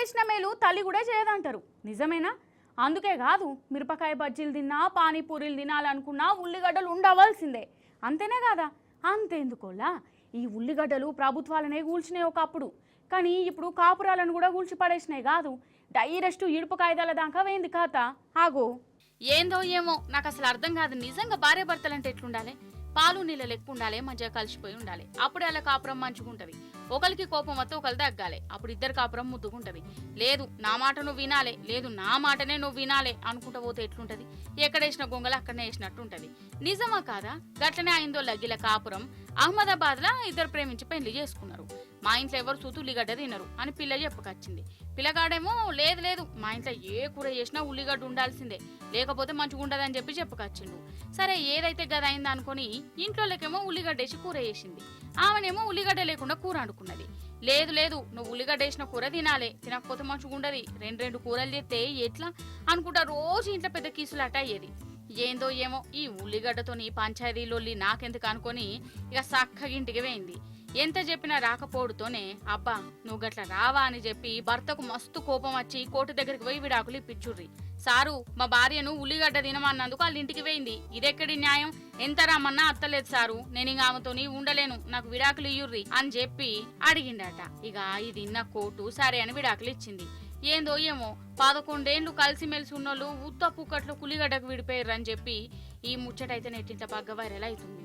చేసిన మేలు తల్లి కూడా చేయదంటారు, నిజమేనా? అందుకే కాదు, మిరపకాయ బజ్జీలు తిన్నా పానీపూరీలు తినాలనుకున్నా ఉల్లిగడ్డలు ఉండవలసిందే, అంతేనే కదా? అంతేందుకోలా ఈ ఉల్లిగడ్డలు ప్రభుత్వాలనే కూల్చినాయి ఒకప్పుడు, కానీ ఇప్పుడు కాపురాలను కూడా కూల్చి పడేసినాయి కాదు, డైరెక్ట్ ఇడుపు కాయిదాల దాకా వేయింది ఖాత. ఆగో ఏందో ఏమో నాకు అసలు అర్థం కాదు. నిజంగా భార్య భర్తలంటే ఎట్లుండాలి? పాలు నీళ్ళ లెక్క ఉండాలి, మంచిగా కలిసిపోయి ఉండాలి, అప్పుడే అలా కాపురం మంచుకుంటది. ఒకరికి కోపం వస్తే ఒకరు తగ్గాలి, అప్పుడు ఇద్దరు కాపురం ముద్దుకుంటది. లేదు నా మాట నువ్వు వినాలే, లేదు నా మాటనే నువ్వు వినాలే అనుకుంటా పోతే ఎట్లుంటది? ఎక్కడేసిన గొంగలు అక్కడనే వేసినట్టు ఉంటది. నిజమా కాదా? గట్లనే అయిందో లగ్గిల కాపురం. అహ్మదాబాద్ లా ఇద్దరు ప్రేమించి పెళ్లి చేసుకున్నారు. మా ఇంట్లో ఎవరు సూతు ఉల్లిగడ్డ తినరు అని పిల్ల చెప్పుకొచ్చింది. పిల్లగాడేమో లేదు లేదు మా ఇంట్లో ఏ కూర చేసినా ఉల్లిగడ్డ ఉండాల్సిందే, లేకపోతే మంచిగా ఉండదని చెప్పి చెప్పుకొచ్చిండు. సరే ఏదైతే గద అయింది అనుకుని ఇంట్లోకేమో ఉల్లిగడ్డ వేసి కూర వేసింది. ఆమెనేమో ఉల్లిగడ్డ లేకుండా కూర అనుకున్నది. లేదు లేదు నువ్వు ఉల్లిగడ్డ వేసిన కూర తినాలే, తినకపోతే మంచిగా ఉండదు, రెండు కూరలు చేస్తే ఎట్లా అనుకుంటా రోజు ఇంట్లో పెద్ద కీసులాట అయ్యేది. ఏందో ఏమో ఈ ఉల్లిగడ్డతోని పంచాయతీలొల్లి నాకెందుకు అనుకొని ఇక చక్కగా ఇంటికి వేయింది. ఎంత చెప్పినా రాకపోవడుతోనే అబ్బా నువ్వు గట్ల రావా అని చెప్పి భర్తకు మస్తు కోపం వచ్చి కోర్టు దగ్గరికి పోయి విడాకులు ఇప్పించుర్రి. సారు మా భార్యను ఉల్లిగడ్డ తినమన్నందుకు వాళ్ళ ఇంటికి వేయింది, ఇదెక్కడి న్యాయం? ఎంత రమ్మన్నా అత్తలేదు సారు, నేను ఇంక ఆమెతోని ఉండలేను, నాకు విడాకులు ఇయ్యుర్రి అని చెప్పి అడిగిండట. ఇక ఇది ఇన్న కోర్టు సరే అని విడాకులు ఇచ్చింది. ఏందో ఏమో 11 ఏళ్ళు కలిసిమెలిసి ఉన్నోళ్ళు ఉత్త పుక్కట్లు కులిగడ్డకు విడిపోయారు అని చెప్పి ఈ ముచ్చటైతే నెట్టింత బాగా వైరల్ అవుతుంది.